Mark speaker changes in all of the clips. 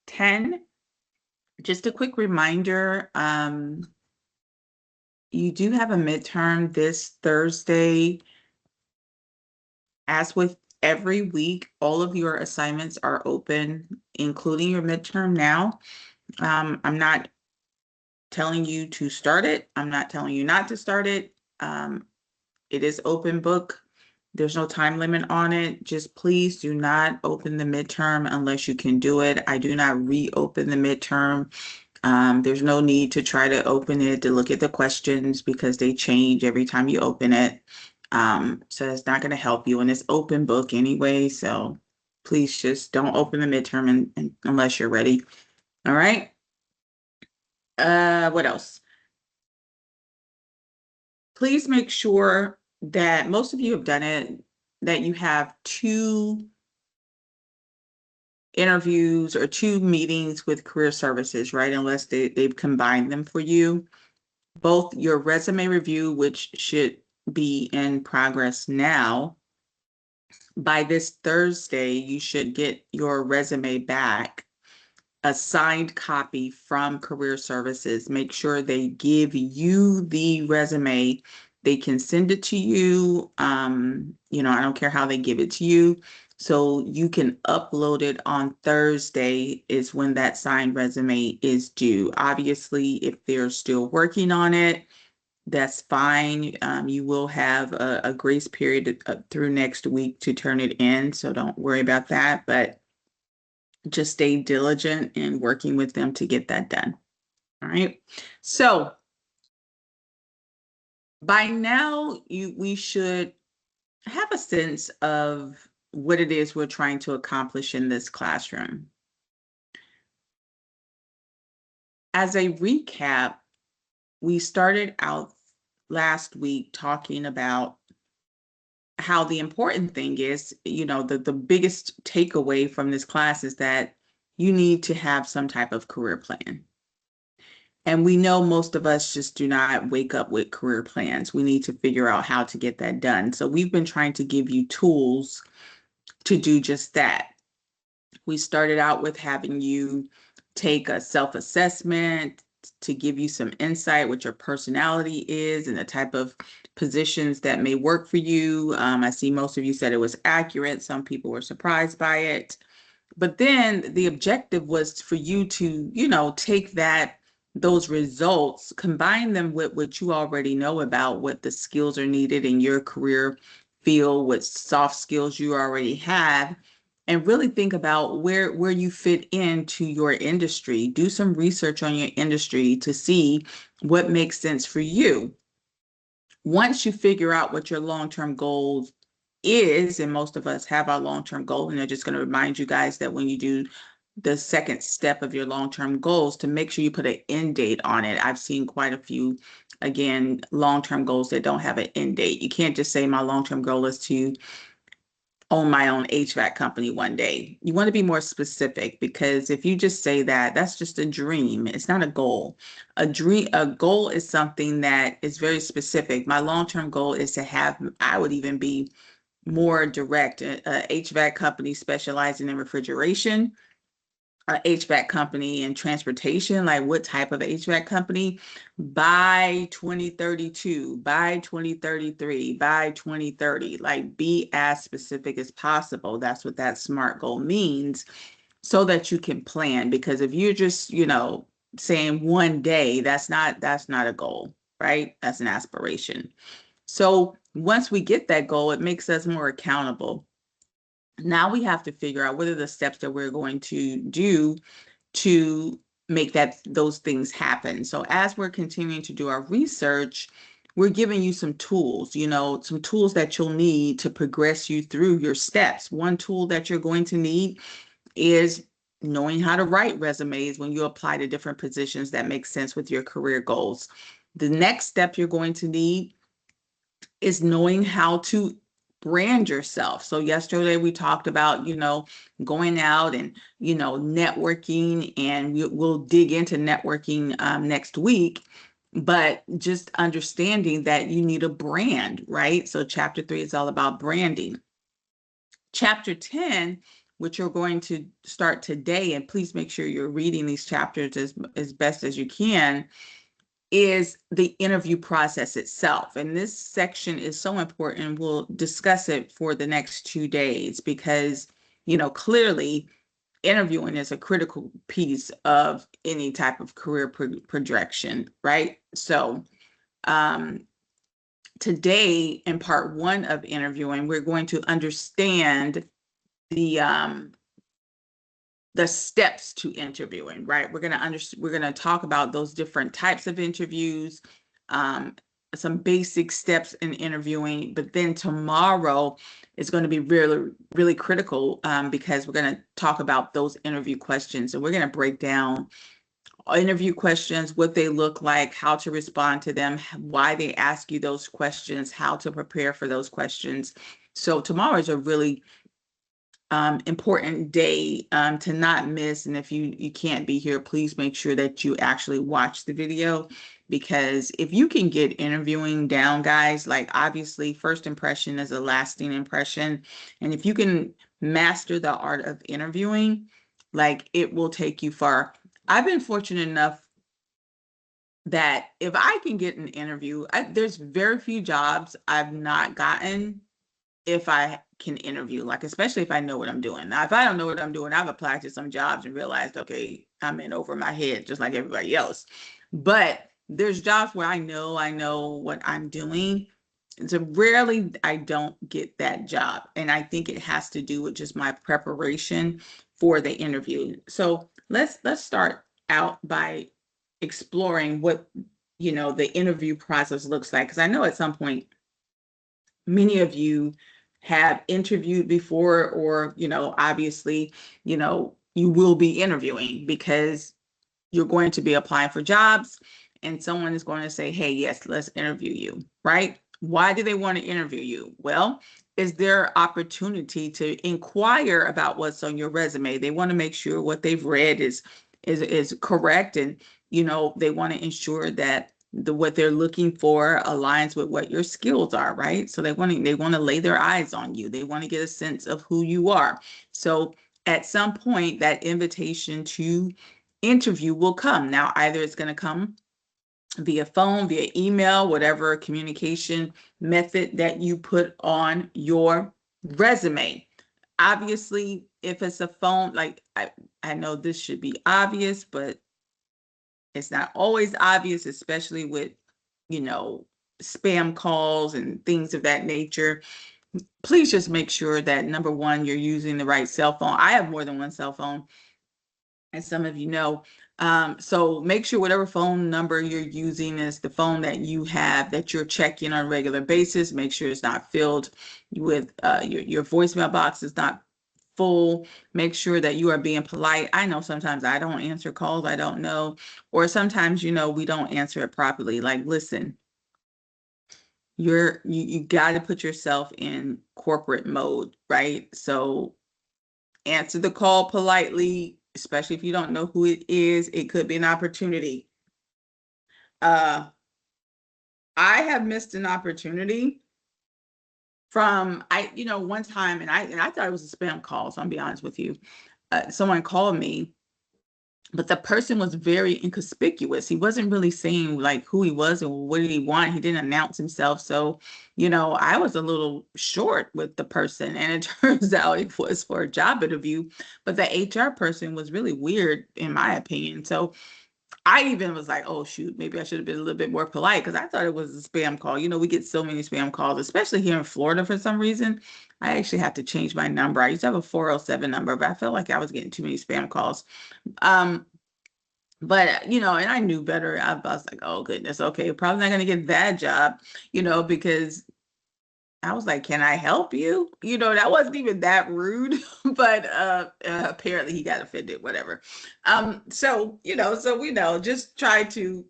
Speaker 1: 10, just a quick reminder, you do have a midterm this Thursday. As with every week, all of your assignments are open, including your midterm now. I'm not telling you to start it. I'm not telling you not to start it. It is open book. There's no time limit on it. Just please do not open the midterm unless you can do it. I do not reopen the midterm. There's no need to try to open it to look at the questions because they change every time you open it. So it's not going to help you, and it's open book anyway. So please just don't open the midterm unless you're ready. All right. What else? Please make sure that most of you have done it, that you have 2 interviews or 2 meetings with career services, right? Unless they've combined them for you. Both your resume review, which should be in progress now. By this Thursday, you should get your resume back, a signed copy from Career Services. Make sure they give you the resume. They can send it to you. I don't care how they give it to you. So you can upload it on Thursday is when that signed resume is due. Obviously, if they're still working on it, that's fine. You will have a grace period through next week to turn it in. So don't worry about that. But just stay diligent in working with them to get that done. All right. So by now, we should have a sense of what it is we're trying to accomplish in this classroom. As a recap, we started out last week talking about how the important thing is, the biggest takeaway from this class is that you need to have some type of career plan. And we know most of us just do not wake up with career plans. We need to figure out how to get that done. So we've been trying to give you tools to do just that. We started out with having you take a self-assessment to give you some insight what your personality is and the type of positions that may work for you. I see most of you said it was accurate. Some people were surprised by it. But then the objective was for you to, take those results, combine them with what you already know about what the skills are needed in your career field, what soft skills you already have, and really think about where you fit into your industry. Do some research on your industry to see what makes sense for you. Once you figure out what your long-term goals is, and most of us have our long-term goal, and I'm just going to remind you guys that when you do the second step of your long-term goals, to make sure you put an end date on it. I've seen quite a few, again, long-term goals that don't have an end date. You can't just say my long-term goal is to own my own HVAC company one day. You want to be more specific, because if you just say that, that's just a dream. It's not a goal. A goal is something that is very specific. My long-term goal is to have, I would even be more direct, a HVAC company specializing in refrigeration, a HVAC company in transportation, like what type of HVAC company, by 2032, by 2033, by 2030, like be as specific as possible. That's what that SMART goal means, so that you can plan. Because if you're just, saying one day, that's not a goal, right? That's an aspiration. So once we get that goal, it makes us more accountable. Now we have to figure out what are the steps that we're going to do to make those things happen. So as we're continuing to do our research, we're giving you some tools, some tools that you'll need to progress you through your steps. One tool that you're going to need is knowing how to write resumes when you apply to different positions that make sense with your career goals. The next step you're going to need is knowing how to brand yourself. So yesterday we talked about, going out and, networking, and we'll dig into networking next week, but just understanding that you need a brand, right? So chapter 3 is all about branding. Chapter 10 which you're going to start today, and please make sure you're reading these chapters as best as you can, is the interview process itself. And this section is so important. We'll discuss it for the next 2 days because, clearly interviewing is a critical piece of any type of career projection, right? So, today in part 1 of interviewing, we're going to understand the steps to interviewing, right? We're going to talk about those different types of interviews, some basic steps in interviewing, but then tomorrow is going to be really, really critical because we're going to talk about those interview questions, and we're going to break down interview questions, what they look like, how to respond to them, why they ask you those questions, how to prepare for those questions. So tomorrow is a really important day to not miss. And if you can't be here, please make sure that you actually watch the video, because if you can get interviewing down, guys, like obviously first impression is a lasting impression. And if you can master the art of interviewing, like it will take you far. I've been fortunate enough that if I can get an interview, there's very few jobs I've not gotten if I can interview, like, especially if I know what I'm doing. Now, if I don't know what I'm doing, I've applied to some jobs and realized, okay, I'm in over my head, just like everybody else. But there's jobs where I know what I'm doing. And so rarely I don't get that job. And I think it has to do with just my preparation for the interview. So let's start out by exploring what, the interview process looks like. Because I know at some point, many of you have interviewed before, or, obviously, you will be interviewing because you're going to be applying for jobs and someone is going to say, hey, yes, let's interview you, right? Why do they want to interview you? Well, is there opportunity to inquire about what's on your resume? They want to make sure what they've read is correct, and they want to ensure that what they're looking for aligns with what your skills are, right? So they want to lay their eyes on you. They want to get a sense of who you are. So at some point, that invitation to interview will come. Now, either it's going to come via phone, via email, whatever communication method that you put on your resume. Obviously, if it's a phone, like I know this should be obvious, but it's not always obvious, especially with, spam calls and things of that nature. Please just make sure that, number one, you're using the right cell phone. I have more than one cell phone, as some of you know. So make sure whatever phone number you're using is the phone that you have, that you're checking on a regular basis. Make sure it's not filled with your voicemail box is not full. Make sure that you are being polite. I know sometimes I don't answer calls I don't know, or sometimes, we don't answer it properly. Like, listen, you got to put yourself in corporate mode, right? So answer the call politely, especially if you don't know who it is. It could be an opportunity. I have missed an opportunity from one time, and I thought it was a spam call. So I'm be honest with you. Someone called me, but the person was very inconspicuous. He wasn't really saying like who he was and what did he want. He didn't announce himself. So, I was a little short with the person, and it turns out it was for a job interview, but the HR person was really weird in my opinion. So I even was like, oh shoot, maybe I should have been a little bit more polite, because I thought it was a spam call. We get so many spam calls, especially here in Florida for some reason. I actually have to change my number. I used to have a 407 number, but I felt like I was getting too many spam calls. But, and I knew better. I was like, oh goodness, okay, probably not going to get that job, because I was like, can I help you? That wasn't even that rude, but apparently he got offended, whatever. So we know, just try to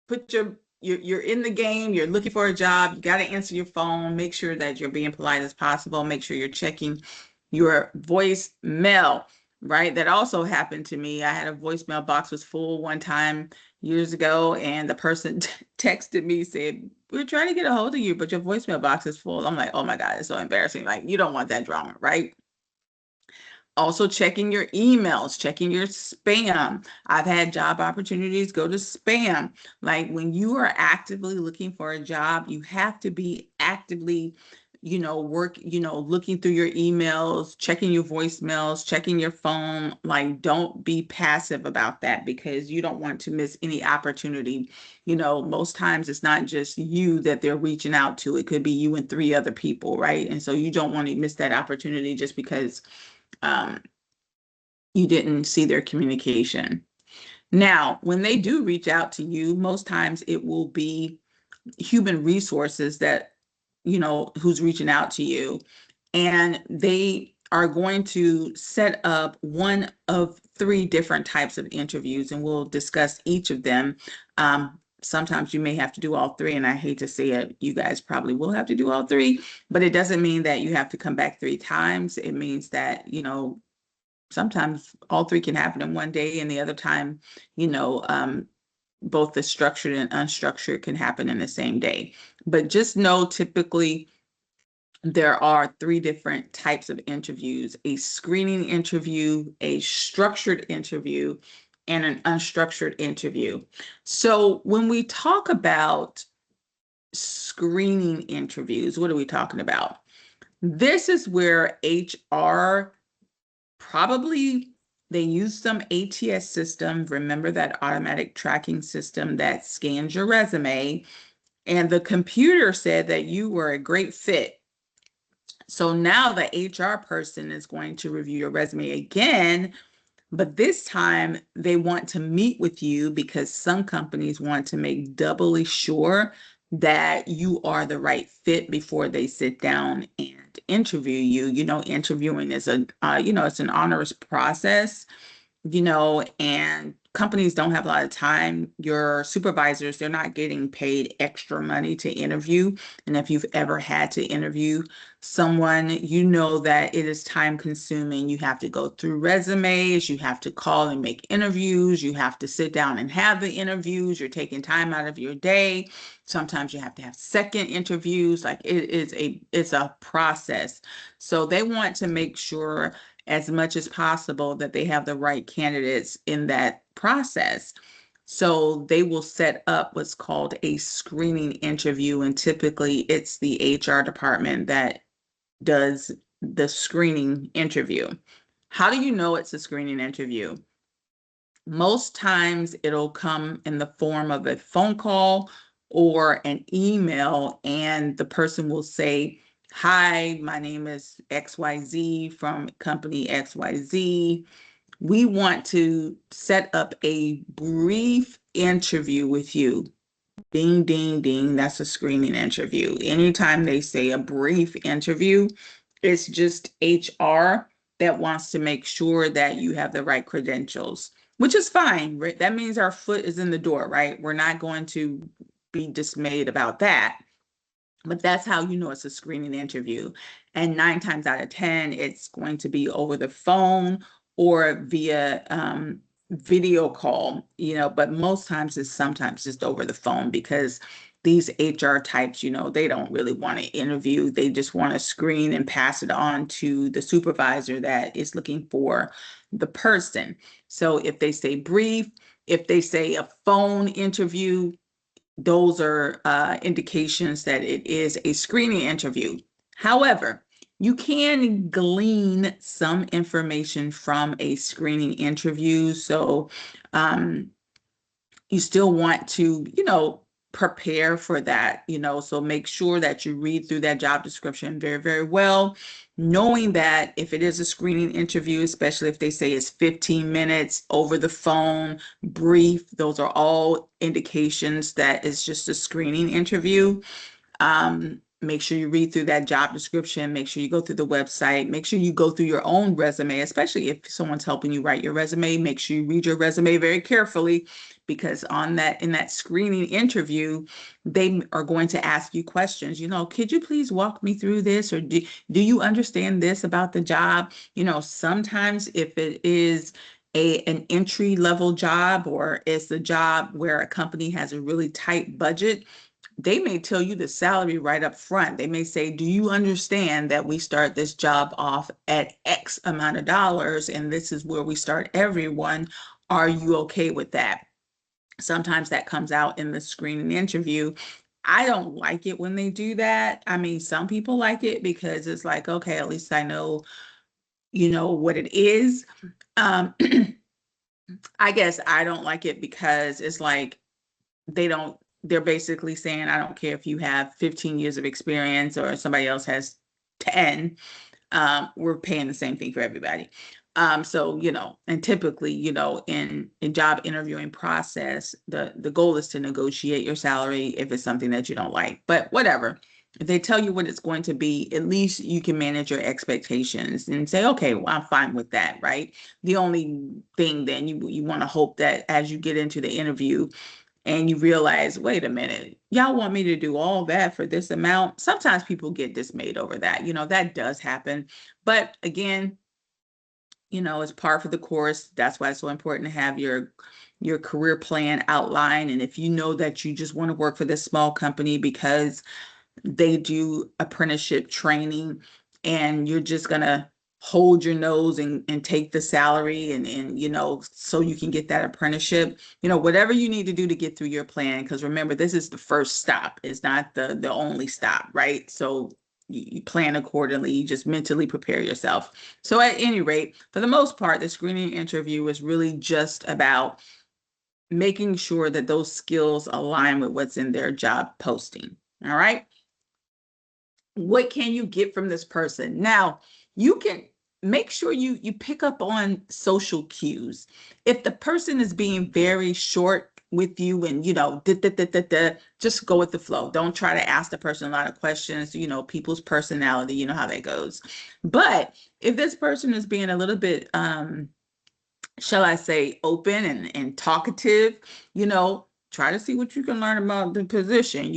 Speaker 1: put you're in the game, you're looking for a job, you got to answer your phone, make sure that you're being polite as possible, make sure you're checking your voicemail, right? That also happened to me. I had a voicemail box was full one time years ago, and the person texted me, said, we're trying to get a hold of you, but your voicemail box is full. I'm like, oh my God, it's so embarrassing. Like, you don't want that drama, right? Also checking your emails, checking your spam. I've had job opportunities go to spam. Like when you are actively looking for a job, you have to be actively, looking through your emails, checking your voicemails, checking your phone. Like don't be passive about that because you don't want to miss any opportunity. Most times it's not just you that they're reaching out to. It could be you and three other people, right? And so you don't want to miss that opportunity just because um, you didn't see their communication. Now, when they do reach out to you, most times it will be human resources that, who's reaching out to you. And they are going to set up one of three different types of interviews, and we'll discuss each of them. Sometimes you may have to do all three, and I hate to say it, you guys probably will have to do all three, but it doesn't mean that you have to come back three times. It means that, sometimes all three can happen in one day, and the other time, you know, um, both the structured and unstructured can happen in the same day. But just know typically there are three different types of interviews: a screening interview, a structured interview, and an unstructured interview. So when we talk about screening interviews, what are we talking about? This is where HR probably they use some ATS system. Remember that automatic tracking system that scans your resume, and the computer said that you were a great fit. So now the HR person is going to review your resume again, but this time they want to meet with you because some companies want to make doubly sure that you are the right fit before they sit down and interview you. Interviewing is it's an onerous process, and companies don't have a lot of time. Your supervisors, they're not getting paid extra money to interview. And if you've ever had to interview someone, you know that it is time consuming. You have to go through resumes, you have to call and make interviews, you have to sit down and have the interviews, you're taking time out of your day. Sometimes you have to have second interviews. Like it's a process. So they want to make sure as much as possible that they have the right candidates in that process. So they will set up what's called a screening interview, and typically it's the HR department that does the screening interview. How do you know it's a screening interview? Most times it'll come in the form of a phone call or an email, and the person will say, "Hi, my name is XYZ from company XYZ. We want to set up a brief interview with you." Ding, ding, ding. That's a screening interview. Anytime they say a brief interview, it's just HR that wants to make sure that you have the right credentials, which is fine. Right? That means our foot is in the door, right? We're not going to be dismayed about that. But that's how you know it's a screening interview. And 9 times out of 10, it's going to be over the phone or via video call, but most times it's sometimes just over the phone because these HR types, they don't really want to interview. They just want to screen and pass it on to the supervisor that is looking for the person. So if they say brief, if they say a phone interview, those are indications that it is a screening interview. However, you can glean some information from a screening interview. So you still want to, prepare for that, so make sure that you read through that job description very, very well, knowing that if it is a screening interview, especially if they say it's 15 minutes over the phone, brief, those are all indications that it's just a screening interview. Make sure you read through that job description. Make sure you go through the website. Make sure you go through your own resume, especially if someone's helping you write your resume. Make sure you read your resume very carefully because in that screening interview, they are going to ask you questions. Could you please walk me through this? Or do you understand this about the job? Sometimes if it is an entry level job or it's a job where a company has a really tight budget, they may tell you the salary right up front. They may say, do you understand that we start this job off at X amount of dollars and this is where we start everyone? Are you okay with that? Sometimes that comes out in the screening interview. I don't like it when they do that. I mean, some people like it because it's like, okay, at least I know, what it is. Um, I guess I don't like it because it's like they're basically saying, I don't care if you have 15 years of experience or somebody else has 10, we're paying the same thing for everybody. So, and typically, in job interviewing process, the goal is to negotiate your salary if it's something that you don't like. But whatever. If they tell you what it's going to be, at least you can manage your expectations and say, okay, well, I'm fine with that, right? The only thing then you want to hope that as you get into the interview and you realize, wait a minute, y'all want me to do all that for this amount? Sometimes people get dismayed over that. That does happen. But again, it's par for the course. That's why it's so important to have your career plan outlined. And if you know that you just want to work for this small company because they do apprenticeship training and you're just gonna hold your nose and take the salary and so you can get that apprenticeship, whatever you need to do to get through your plan, because remember, this is the first stop. It's not the only stop, right? So you plan accordingly. You just mentally prepare yourself. So at any rate, for the most part, the screening interview is really just about making sure that those skills align with what's in their job posting. All right. What can you get from this person? Now, you can make sure you pick up on social cues. If the person is being very short with you and just go with the flow. Don't try to ask the person a lot of questions. People's personality, you know how that goes. But if this person is being a little bit shall I say, open and talkative, try to see what you can learn about the position.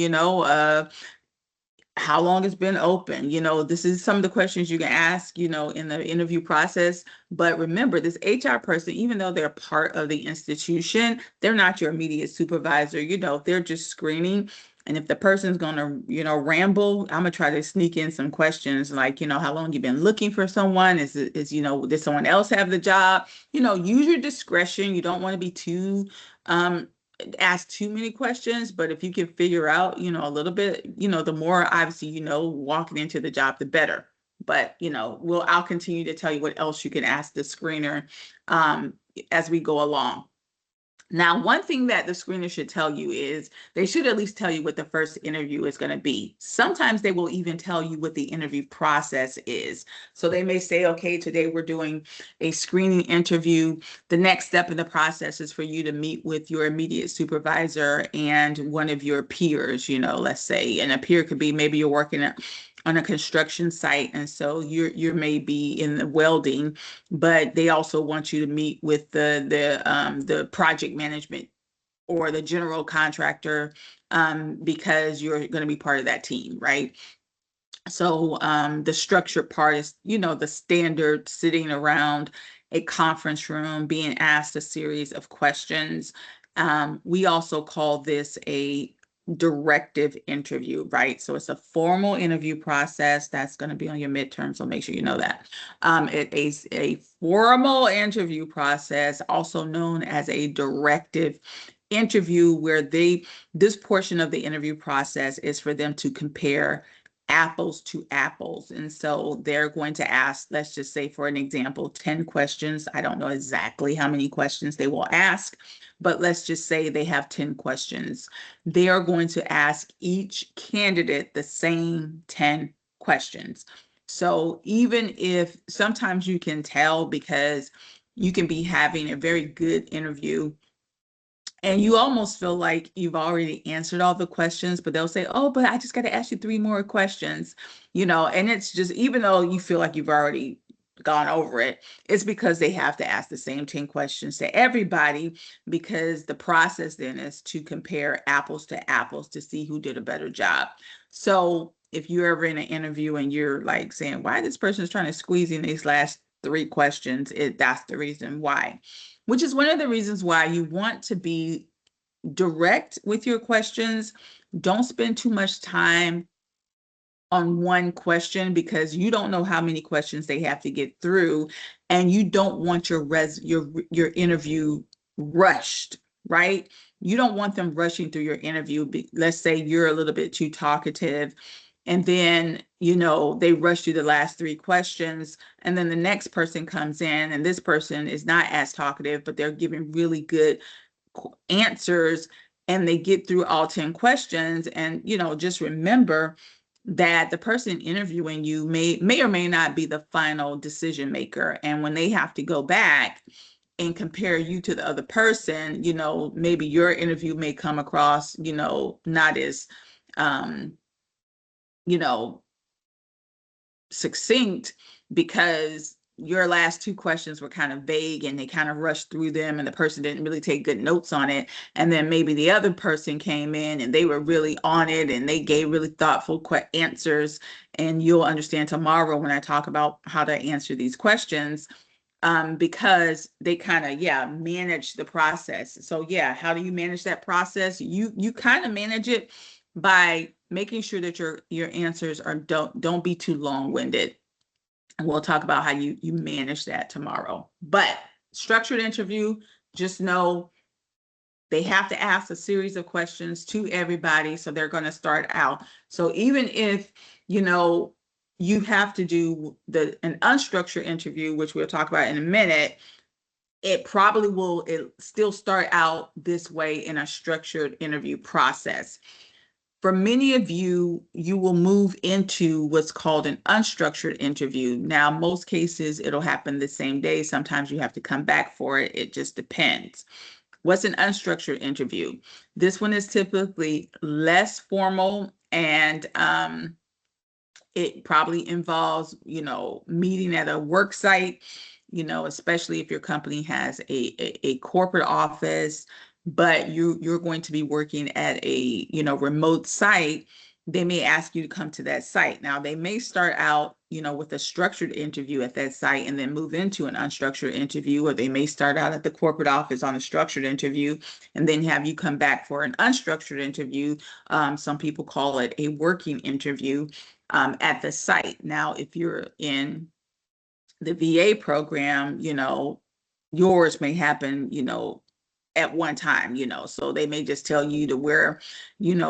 Speaker 1: How long it's been open. This is some of the questions you can ask, in the interview process. But remember, this HR person, even though they're part of the institution, they're not your immediate supervisor. They're just screening. And if the person's going to, ramble, I'm going to try to sneak in some questions like, how long you been looking for someone? Did someone else have the job? Use your discretion. You don't want to be too, ask too many questions, but if you can figure out, a little bit, the more obviously, walking into the job, the better. But, I'll continue to tell you what else you can ask the screener as we go along. Now, one thing that the screener should tell you is they should at least tell you what the first interview is going to be. Sometimes they will even tell you what the interview process is. So they may say, okay, today we're doing a screening interview. The next step in the process is for you to meet with your immediate supervisor and one of your peers, let's say. And a peer could be maybe you're working on a construction site, and so you're maybe in the welding, but they also want you to meet with the project management or the general contractor, because you're going to be part of that team, right? So the structured part is, the standard sitting around a conference room being asked a series of questions. We also call this a directive interview, right? So it's a formal interview process that's going to be on your midterm, so make sure you know that. It is a formal interview process, also known as a directive interview, where this portion of the interview process is for them to compare apples to apples. And so they're going to ask, let's just say for an example, 10 questions. I don't know exactly how many questions they will ask, but let's just say they have 10 questions. They are going to ask each candidate the same 10 questions. So even if sometimes you can tell, because you can be having a very good interview and you almost feel like you've already answered all the questions, but they'll say, oh, but I just got to ask you 3 more questions, and it's just, even though you feel like you've already gone over it, it's because they have to ask the same 10 questions to everybody, because the process then is to compare apples to apples to see who did a better job. So if you're ever in an interview and you're like saying, why this person is trying to squeeze in these last 3 questions, that's the reason why. Which is one of the reasons why you want to be direct with your questions. Don't spend too much time on one question because you don't know how many questions they have to get through, and you don't want your interview rushed, right? You don't want them rushing through your interview. Let's say you're a little bit too talkative, and then they rush through the last three questions, and then the next person comes in and this person is not as talkative, but they're giving really good answers, and they get through all 10 questions. And just remember that the person interviewing you may or may not be the final decision maker. And when they have to go back and compare you to the other person, maybe your interview may come across, not as, you know, succinct, because your last two questions were kind of vague and they kind of rushed through them and the person didn't really take good notes on it. And then maybe the other person came in and they were really on it and they gave really thoughtful answers. And you'll understand tomorrow when I talk about how to answer these questions, because they kind of manage the process. So how do you manage that process? You kind of manage it by making sure that your answers don't be too long-winded. And we'll talk about how you manage that tomorrow. But structured interview, just know they have to ask a series of questions to everybody. So they're going to start out. So even if you have to do an unstructured interview, which we'll talk about in a minute, it probably will still start out this way in a structured interview process. For many of you, you will move into what's called an unstructured interview. Now, most cases, it'll happen the same day. Sometimes you have to come back for it. It just depends. What's an unstructured interview? This one is typically less formal, and it probably involves, meeting at a work site, especially if your company has a corporate office, but you're going to be working at a, remote site. They may ask you to come to that site. Now, they may start out, with a structured interview at that site and then move into an unstructured interview, or they may start out at the corporate office on a structured interview and then have you come back for an unstructured interview. Some people call it a working interview at the site. Now, if you're in the VA program, yours may happen, at one time, so they may just tell you to wear,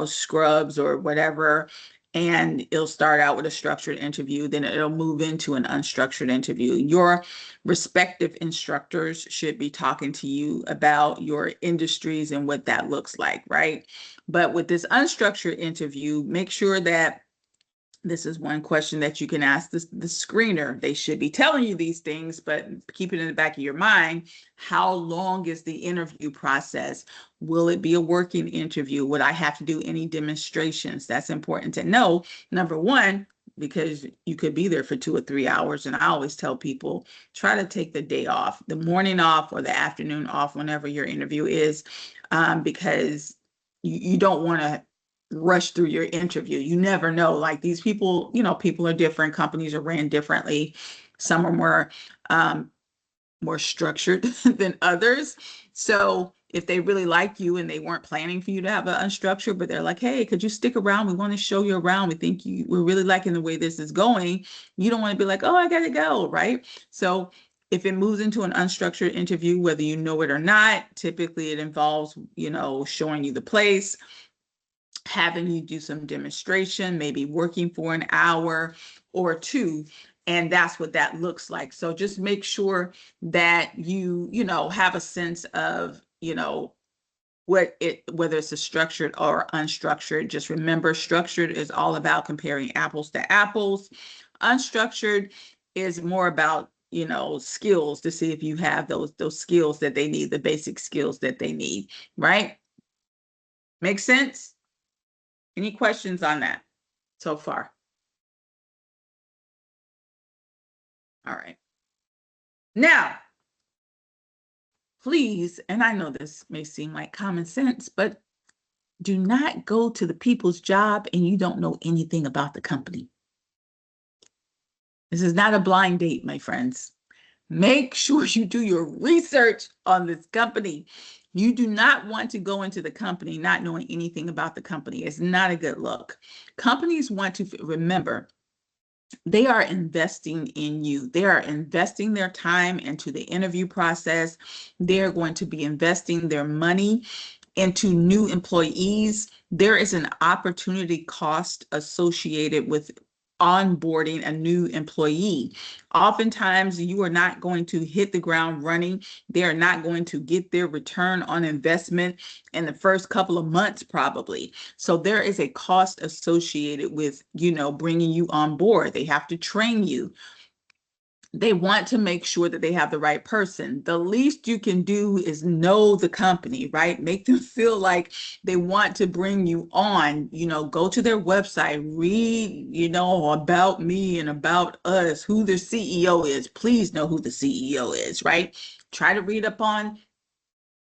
Speaker 1: scrubs or whatever, and it'll start out with a structured interview, then it'll move into an unstructured interview. Your respective instructors should be talking to you about your industries and what that looks like, right? But with this unstructured interview, make sure that this is one question that you can ask the screener. They should be telling you these things, but keep it in the back of your mind. How long is the interview process? Will it be a working interview? Would I have to do any demonstrations? That's important to know, number one, because you could be there for 2 or 3 hours. And I always tell people, try to take the day off, the morning off or the afternoon off, whenever your interview is, because you don't want to rush through your interview. You never know. Like, these people, people are different. Companies are ran differently. Some are more structured than others. So if they really like you and they weren't planning for you to have an unstructured, but they're like, hey, could you stick around? We want to show you around. We think we're really liking the way this is going. You don't want to be like, oh, I got to go, right? So if it moves into an unstructured interview, whether you know it or not, typically it involves, showing you the place, having you do some demonstration, maybe working for an hour or two. And that's what that looks like. So just make sure that you have a sense of, whether it's a structured or unstructured. Just remember, structured is all about comparing apples to apples. Unstructured is more about, skills, to see if you have those skills that they need, the basic skills that they need, right? Make sense? Any questions on that so far? All right. Now, please, and I know this may seem like common sense, but do not go to the people's job and you don't know anything about the company. This is not a blind date, my friends. Make sure you do your research on this company. You do not want to go into the company not knowing anything about the company. It's not a good look. Companies want to remember they are investing in you. They are investing their time into the interview process. They're going to be investing their money into new employees. There is an opportunity cost associated with onboarding a new employee. Oftentimes, you are not going to hit the ground running. They are not going to get their return on investment in the first couple of months, probably. So there is a cost associated with, bringing you on board. They have to train you. They want to make sure that they have the right person. The least you can do is know the company, right? Make them feel like they want to bring you on. Go to their website, read, about me and about us, who the CEO is. Please know who the CEO is, right? Try to read up on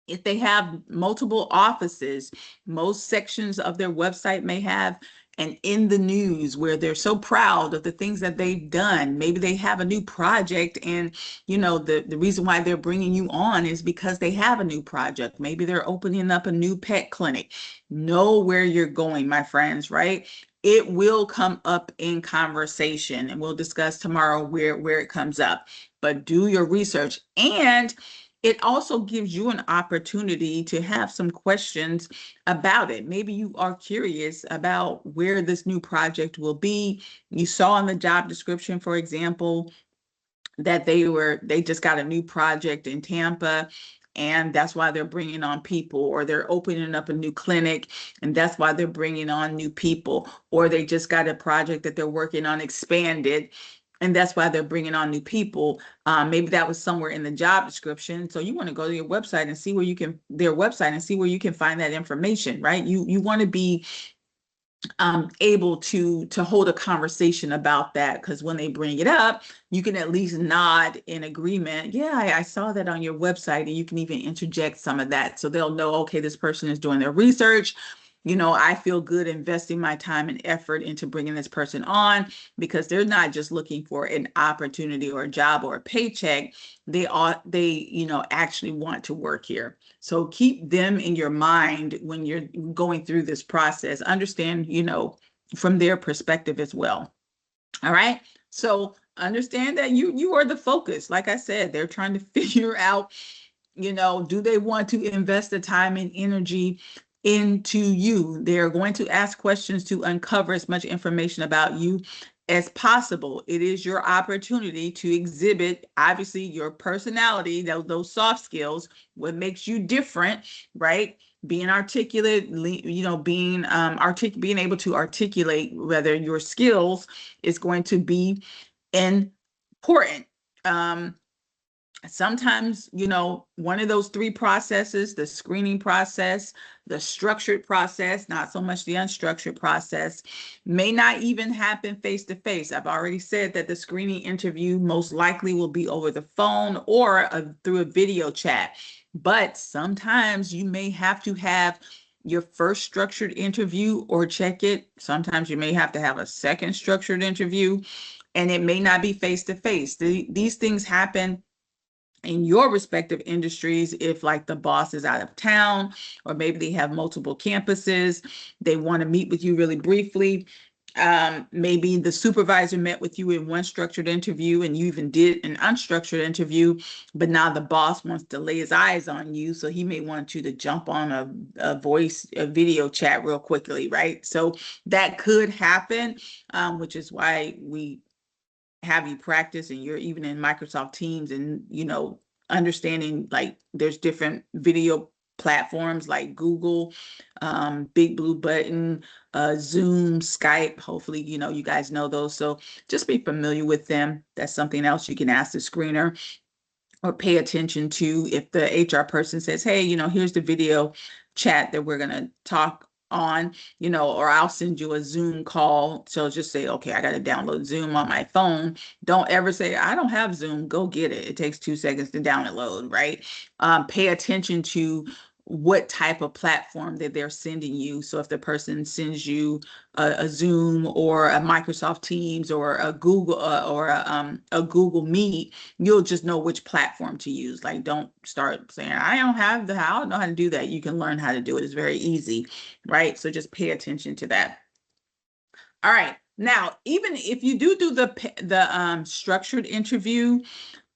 Speaker 1: if they have multiple offices. Most sections of their website may have an in the news where they're so proud of the things that they've done. Maybe they have a new project, and the reason why they're bringing you on is because they have a new project. Maybe they're opening up a new pet clinic. Know where you're going, my friends, right? It will come up in conversation, and we'll discuss tomorrow where it comes up. But do your research, and it also gives you an opportunity to have some questions about it. Maybe you are curious about where this new project will be. You saw in the job description, for example, that they just got a new project in Tampa, and that's why they're bringing on people, or they're opening up a new clinic and that's why they're bringing on new people, or they just got a project that they're working on expanded and that's why they're bringing on new people. Maybe that was somewhere in the job description. So you want to go to your website and see where you can find that information, right? You want to be able to hold a conversation about that, because when they bring it up, you can at least nod in agreement. Yeah, I saw that on your website, and you can even interject some of that so they'll know, okay, this person is doing their research. I feel good investing my time and effort into bringing this person on, because they're not just looking for an opportunity or a job or a paycheck. They actually want to work here. So keep them in your mind when you're going through this process. Understand, from their perspective as well. All right. So understand that you are the focus. Like I said, they're trying to figure out, do they want to invest the time and energy into you? They're going to ask questions to uncover as much information about you as possible. It is your opportunity to exhibit, obviously, your personality, those soft skills, what makes you different, right? Being articulate, being able to articulate whether your skills is going to be important. Sometimes, one of those three processes, the screening process, the structured process, not so much the unstructured process, may not even happen face to face. I've already said that the screening interview most likely will be over the phone or through a video chat. But sometimes you may have to have your first structured interview or check it. Sometimes you may have to have a second structured interview, and it may not be face to face. These things happen in your respective industries. If like the boss is out of town, or maybe they have multiple campuses, they want to meet with you really briefly. Maybe the supervisor met with you in one structured interview and you even did an unstructured interview, but now the boss wants to lay his eyes on you. So he may want you to jump on a video chat real quickly, right? So that could happen, which is why we have you practice, and you're even in Microsoft Teams, and understanding like there's different video platforms like Google, Big Blue Button, Zoom, Skype. Hopefully, you guys know those. So just be familiar with them. That's something else you can ask the screener or pay attention to. If the HR person says, hey, here's the video chat that we're going to talk on, or I'll send you a Zoom call. So just say, okay, I got to download Zoom on my phone. Don't ever say, I don't have Zoom. Go get it. It takes 2 seconds to download, right? Pay attention to what type of platform that they're sending you. So if the person sends you a Zoom or a Microsoft Teams or a Google or a Google Meet, you'll just know which platform to use. Like, don't start saying, I don't know how to do that. You can learn how to do it. It's very easy, right? So just pay attention to that. All right. Now, even if you do the structured interview,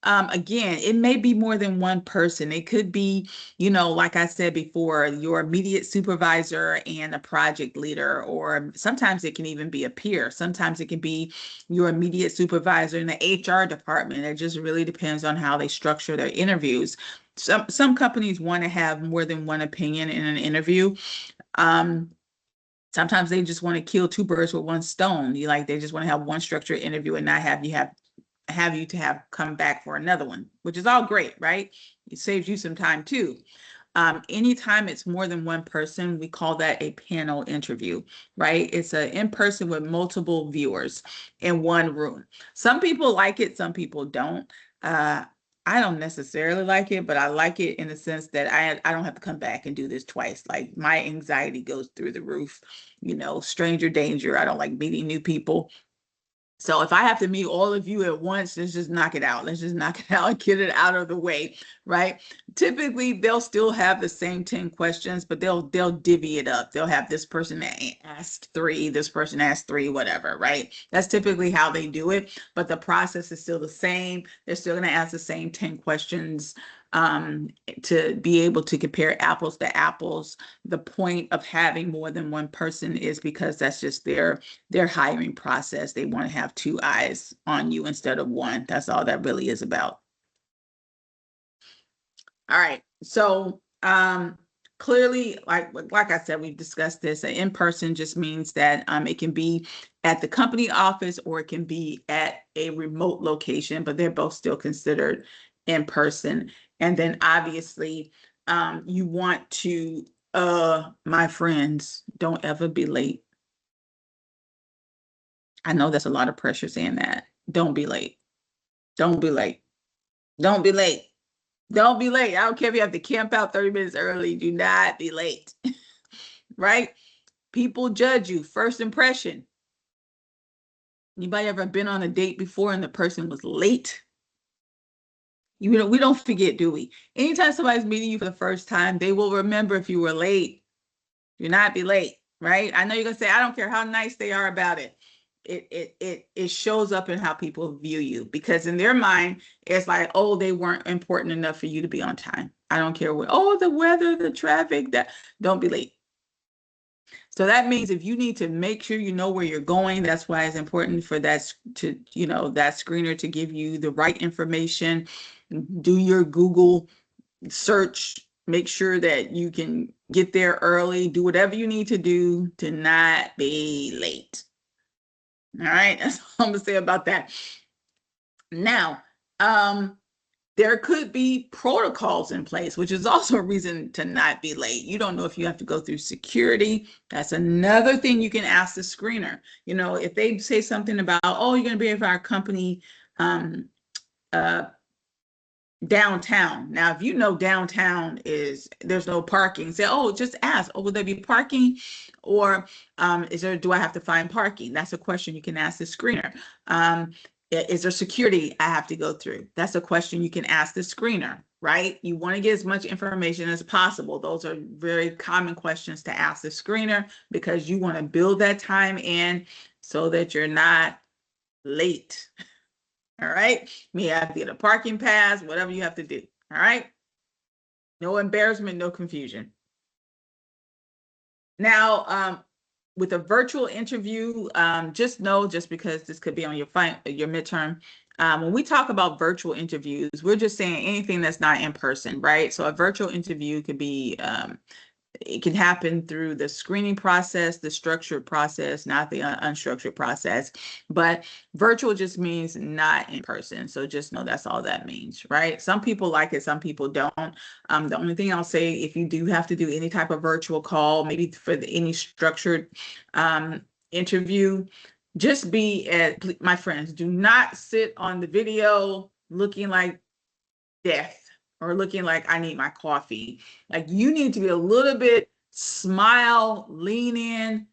Speaker 1: again, it may be more than one person. It could be, like I said before, your immediate supervisor and a project leader, or sometimes it can even be a peer. Sometimes it can be your immediate supervisor in the HR department. It just really depends on how they structure their interviews. Some companies want to have more than one opinion in an interview. Sometimes they just want to kill two birds with one stone. They just want to have one structured interview and not have you to have come back for another one, which is all great, right? It saves you some time too. Anytime it's more than one person, we call that a panel interview, right? It's an in-person with multiple viewers in one room. Some people like it, some people don't. I don't necessarily like it, but I like it in the sense that I don't have to come back and do this twice. Like, my anxiety goes through the roof, stranger danger. I don't like meeting new people. So if I have to meet all of you at once, let's just knock it out. Let's just knock it out and get it out of the way, right? Typically, they'll still have the same 10 questions, but they'll divvy it up. They'll have this person that asked 3, this person asked 3, whatever, right? That's typically how they do it, but the process is still the same. They're still going to ask the same 10 questions to be able to compare apples to apples. The point of having more than one person is because that's just their hiring process. They want to have 2 eyes on you instead of one. That's all that really is about. All right. So clearly, like I said, we've discussed this. In person just means that it can be at the company office or it can be at a remote location, but they're both still considered in person. And then obviously, you want to, my friends, don't ever be late. I know that's a lot of pressure saying that. Don't be late. Don't be late. Don't be late. Don't be late. I don't care if you have to camp out 30 minutes early. Do not be late. Right? People judge you. First impression. Anybody ever been on a date before and the person was late? We don't forget, do we? Anytime somebody's meeting you for the first time, they will remember if you were late. Do not be late, right? I know you're gonna say, I don't care how nice they are about it. It shows up in how people view you, because in their mind, it's like, oh, they weren't important enough for you to be on time. I don't care what, oh, the weather, the traffic, don't be late. So that means if you need to make sure you know where you're going, that's why it's important for that screener to give you the right information. Do your Google search, make sure that you can get there early, do whatever you need to do to not be late. All right, that's all I'm gonna say about that. Now, there could be protocols in place, which is also a reason to not be late. You don't know if you have to go through security. That's another thing you can ask the screener. If they say something about, oh, you're gonna be with our company downtown. Now, if downtown there's no parking, say, oh, just ask, oh, will there be parking? Or do I have to find parking? That's a question you can ask the screener. Is there security I have to go through? That's a question you can ask the screener, right? You want to get as much information as possible. Those are very common questions to ask the screener, because you want to build that time in so that you're not late. All right. You have to get a parking pass, whatever you have to do. All right. No embarrassment, no confusion. Now, with a virtual interview, just because this could be on your midterm. When we talk about virtual interviews, we're just saying anything that's not in person, right? So a virtual interview could be it can happen through the screening process, the structured process, not the unstructured process. But virtual just means not in person. So just know that's all that means, right? Some people like it, some people don't. The only thing I'll say, if you do have to do any type of virtual call, maybe for any structured interview, just my friends, do not sit on the video looking like death or looking like I need my coffee. Like you need to be a little bit smile, lean in,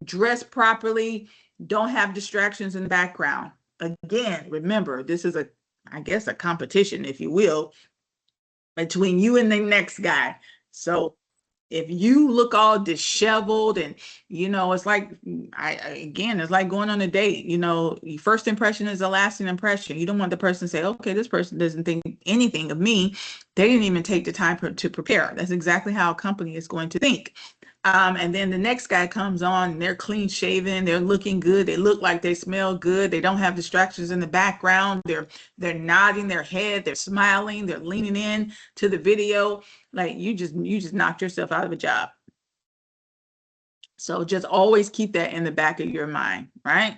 Speaker 1: dress properly, don't have distractions in the background. Again, remember, this is I guess, a competition, if you will, between you and the next guy. So if you look all disheveled and it's like again, it's like going on a date. Your first impression is a lasting impression. You don't want the person to say, okay, this person doesn't think anything of me. They didn't even take the time to prepare. That's exactly how a company is going to think. And then the next guy comes on and they're clean shaven, they're looking good, they look like they smell good, they don't have distractions in the background, they're nodding their head, they're smiling, they're leaning in to the video. Like you just knocked yourself out of a job. So just always keep that in the back of your mind, right?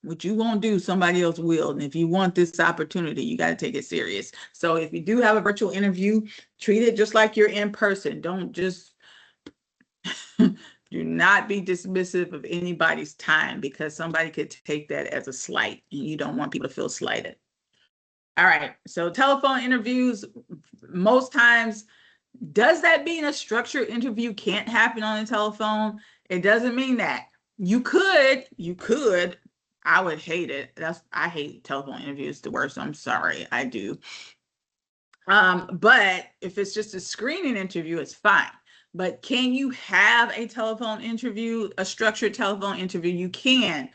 Speaker 1: What you won't do, somebody else will. And if you want this opportunity, you got to take it serious. So if you do have a virtual interview, treat it just like you're in person. Don't just do not be dismissive of anybody's time, because somebody could take that as a slight and you don't want people to feel slighted. All right. So telephone interviews, most times, does that mean a structured interview can't happen on the telephone? It doesn't mean that. You could, I would hate it. I hate telephone interviews the worst. I'm sorry, I do. But if it's just a screening interview, it's fine. But can you have a telephone interview, a structured telephone interview? You can.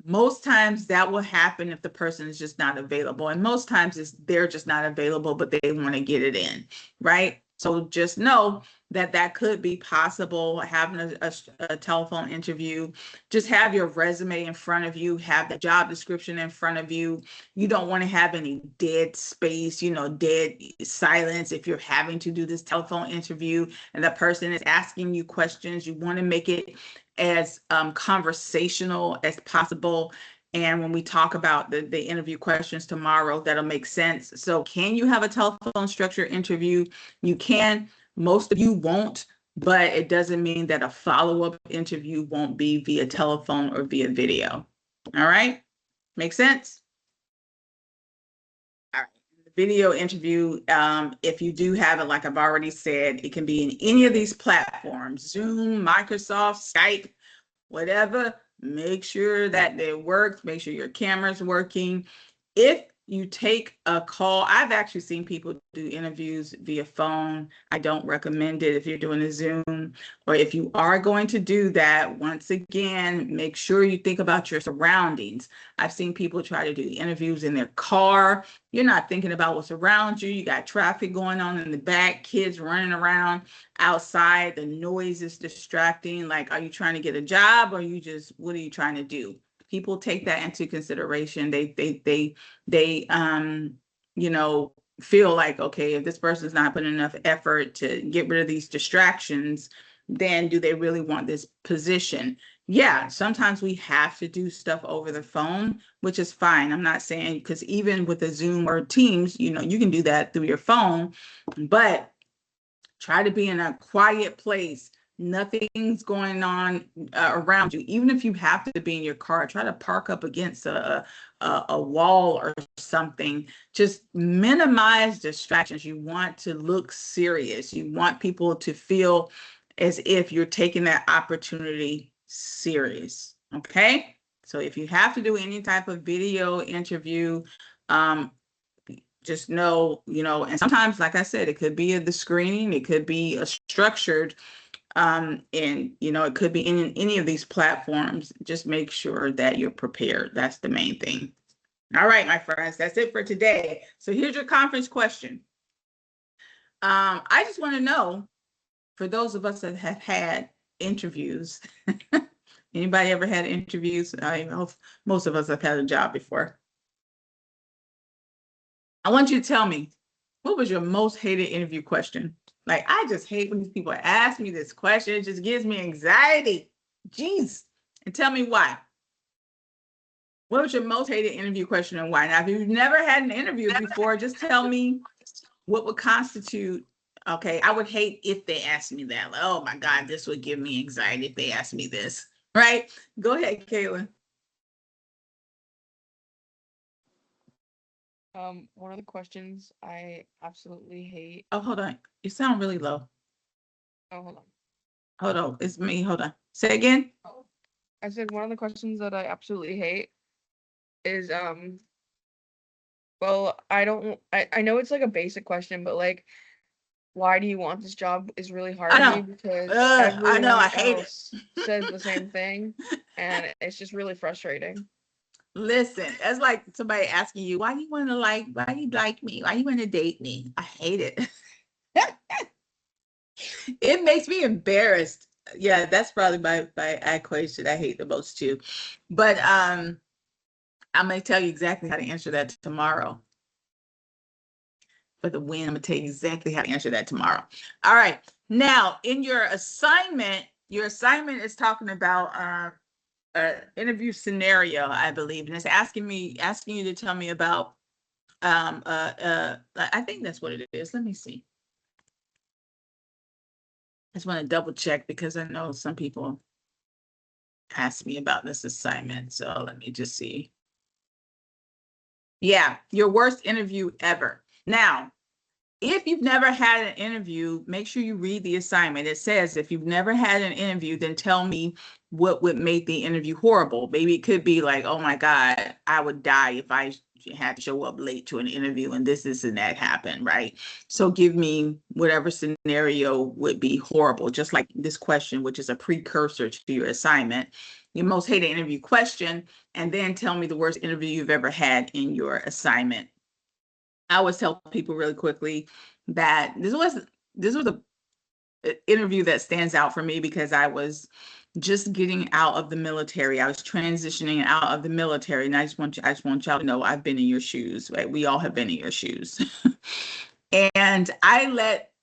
Speaker 1: Most times that will happen if the person is just not available. And most times they're just not available, but they want to get it in, right? So just know that that could be possible, having a telephone interview. Just have your resume in front of you, have the job description in front of you. You don't want to have any dead space, dead silence if you're having to do this telephone interview and the person is asking you questions. You want to make it as conversational as possible. And when we talk about the interview questions tomorrow, that'll make sense. So can you have a telephone structured interview? You can. Most of you won't, but it doesn't mean that a follow-up interview won't be via telephone or via video. All right? Make sense? All right. The video interview, if you do have it, like I've already said, it can be in any of these platforms, Zoom, Microsoft, Skype, whatever. Make sure that it works. Make sure your camera's working. If you take a call, I've actually seen people do interviews via phone. I don't recommend it if you're doing a Zoom, or if you are going to do that, once again, make sure you think about your surroundings. I've seen people try to do interviews in their car. You're not thinking about what's around you. You got traffic going on in the back, kids running around outside, the noise is distracting. Like, are you trying to get a job, or what are you trying to do? People take that into consideration. They feel like, okay, if this person's not putting enough effort to get rid of these distractions, then do they really want this position? Yeah, sometimes we have to do stuff over the phone, which is fine. I'm not saying, because even with a Zoom or Teams, you can do that through your phone, but try to be in a quiet place. Nothing's going on around you. Even if you have to be in your car, try to park up against a wall or something. Just minimize distractions. You want to look serious. You want people to feel as if you're taking that opportunity serious. Okay? So if you have to do any type of video interview, just know, and sometimes, like I said, it could be the screening, it could be a structured, and it could be in any of these platforms. Just make sure that you're prepared. That's the main thing. All right, my friends, that's it for today. So here's your conference question. I just want to know, for those of us that have had interviews, anybody ever had interviews? I know most of us have had a job before. I want you to tell me, what was your most hated interview question? Like, I just hate when these people ask me this question. It just gives me anxiety. Jeez. And tell me why. What was your most hated interview question and why? Now, if you've never had an interview before, just tell me what would constitute, okay, I would hate if they asked me that. Like, oh my God, this would give me anxiety if they asked me this, right? Go ahead, Kayla.
Speaker 2: One of the questions I absolutely hate.
Speaker 1: Oh, hold on. You sound really low.
Speaker 2: Oh, hold on.
Speaker 1: Hold on. It's me. Hold on. Say again.
Speaker 2: Oh. I said one of the questions that I absolutely hate is well, I know it's like a basic question, but like why do you want this job is really hard
Speaker 1: I
Speaker 2: to me
Speaker 1: know.
Speaker 2: because
Speaker 1: I know. I
Speaker 2: everyone
Speaker 1: hate it.
Speaker 2: else says the same thing and it's just really frustrating.
Speaker 1: Listen, it's like somebody asking you, why you like me? Why you want to date me? I hate it. It makes me embarrassed. Yeah, that's probably my equation I hate the most too. But I'm gonna tell you exactly how to answer that tomorrow. For the win, I'm gonna tell you exactly how to answer that tomorrow. All right. Now, in your assignment is talking about interview scenario, I believe, and it's asking you to tell me about I think that's what it is. Let me see. I just want to double check because I know some people asked me about this assignment. So let me just see. Yeah, your worst interview ever. Now, if you've never had an interview, make sure you read the assignment. It says if you've never had an interview, then tell me what would make the interview horrible. Maybe it could be like, oh my God, I would die if I had to show up late to an interview and this and that happened, right? So give me whatever scenario would be horrible, just like this question, which is a precursor to your assignment. Your most hated interview question, and then tell me the worst interview you've ever had in your assignment. I always tell people really quickly that this was a interview that stands out for me because I was just getting out of the military. I was transitioning out of the military, and I just want y'all to know I've been in your shoes, right? We all have been in your shoes. And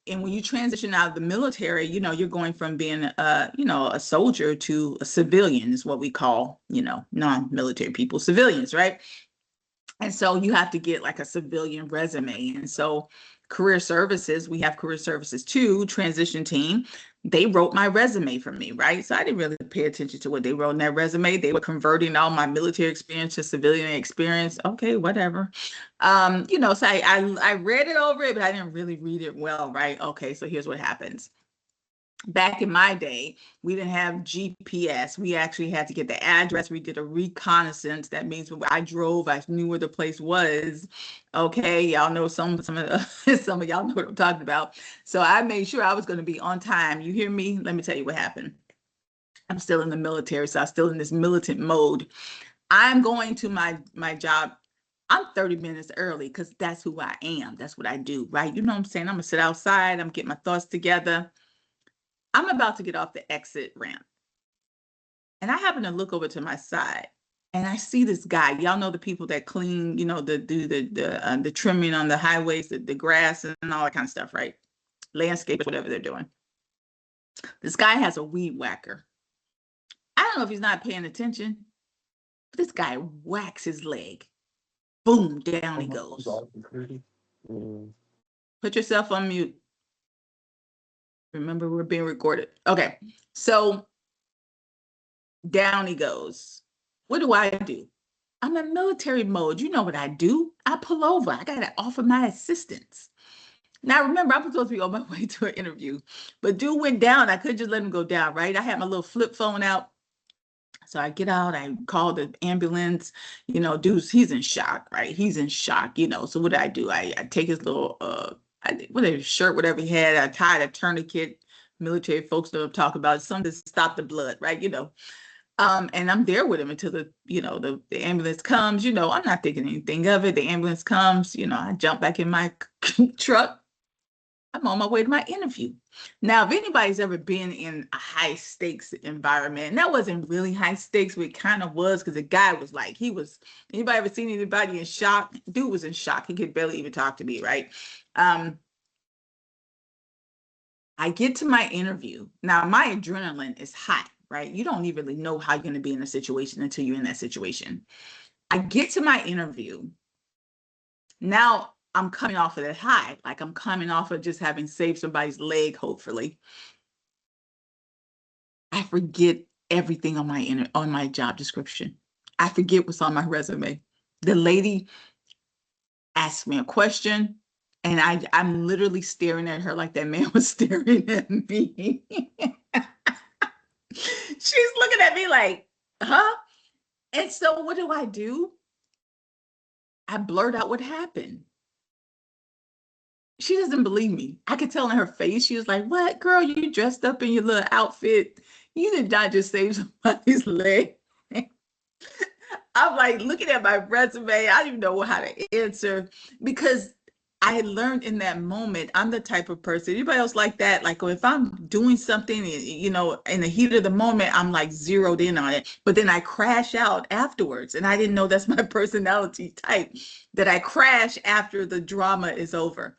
Speaker 1: and when you transition out of the military, you're going from being a soldier to a civilian is what we call, non-military people, civilians, right? And so you have to get like a civilian resume. And so career services, we have career services too, transition team. They wrote my resume for me, right? So I didn't really pay attention to what they wrote in that resume. They were converting all my military experience to civilian experience. Okay, whatever. So I read it over it, but I didn't really read it well, right? Okay, so here's what happens. Back in my day, we didn't have GPS. We actually had to get the address. We did a reconnaissance. That means when I drove, I knew where the place was. Okay, y'all know some of some of y'all know what I'm talking about. So I made sure I was going to be on time. You hear me? Let me tell you what happened. I'm still in the military, so I'm still in this militant mode. I'm going to my job. I'm 30 minutes early because that's who I am. That's what I do, right? You know what I'm saying? I'm gonna sit outside. I'm getting my thoughts together. I'm about to get off the exit ramp. And I happen to look over to my side and I see this guy. Y'all know the people that clean, the trimming on the highways, the grass and all that kind of stuff, right? Landscapers, whatever they're doing. This guy has a weed whacker. I don't know if he's not paying attention, but this guy whacks his leg. Boom, down he goes. Put yourself on mute. Remember, we're being recorded. Okay. So down he goes. What do I do? I'm in military mode. You know what I do? I pull over. I got to offer my assistance. Now, remember, I'm supposed to be on my way to an interview, but dude went down. I could just let him go down, right? I had my little flip phone out. So I get out, I call the ambulance, dude's, he's in shock, right? He's in shock, So what do? I take his little, whatever shirt, whatever he had, I tied a tourniquet. Military folks know what I'm talking about, something to stop the blood, right? And I'm there with him until the ambulance comes. I'm not thinking anything of it. The ambulance comes, I jump back in my truck. I'm on my way to my interview. Now, if anybody's ever been in a high stakes environment, and that wasn't really high stakes, but it kind of was because the guy was like, anybody ever seen anybody in shock? Dude was in shock. He could barely even talk to me, right? Um, I get to my interview. Now, my adrenaline is hot, right? You don't even really know how you're going to be in a situation until you're in that situation. I get to my interview. Now I'm coming off of that high, like I'm coming off of just having saved somebody's leg, hopefully. I forget everything on my job description. I forget what's on my resume. The lady asked me a question, and I'm literally staring at her like that man was staring at me. She's looking at me like, huh? And so what do? I blurt out what happened. She doesn't believe me. I could tell in her face. She was like, "What, girl? You dressed up in your little outfit. You did not just save somebody's leg." I'm like looking at my resume. I don't even know how to answer because I had learned in that moment. I'm the type of person. Anybody else like that? Like if I'm doing something, in the heat of the moment, I'm like zeroed in on it. But then I crash out afterwards, and I didn't know that's my personality type. That I crash after the drama is over.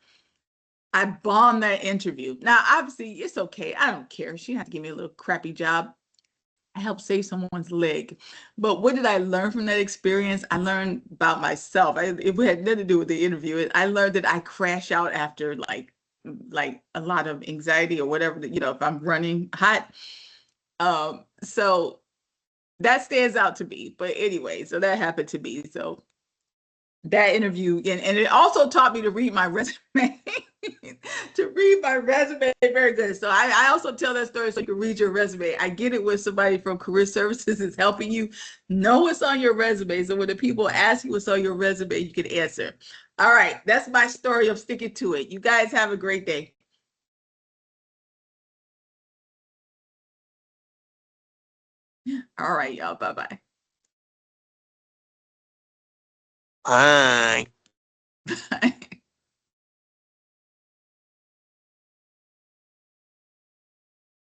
Speaker 1: I bombed that interview. Now, obviously, it's okay. I don't care. She didn't have to give me a little crappy job. I helped save someone's leg. But what did I learn from that experience? I learned about myself. It had nothing to do with the interview. I learned that I crash out after like a lot of anxiety or whatever, if I'm running hot. So that stands out to me. But anyway, so that happened to me. So that interview and it also taught me to read my resume. To read my resume very good. So I also tell that story so you can read your resume. I get it when somebody from career services is helping you know what's on your resume. So when the people ask you what's on your resume, you can answer. All right, that's my story of sticking to it. You guys have a great day. All right, y'all. Bye-bye.
Speaker 3: Bye.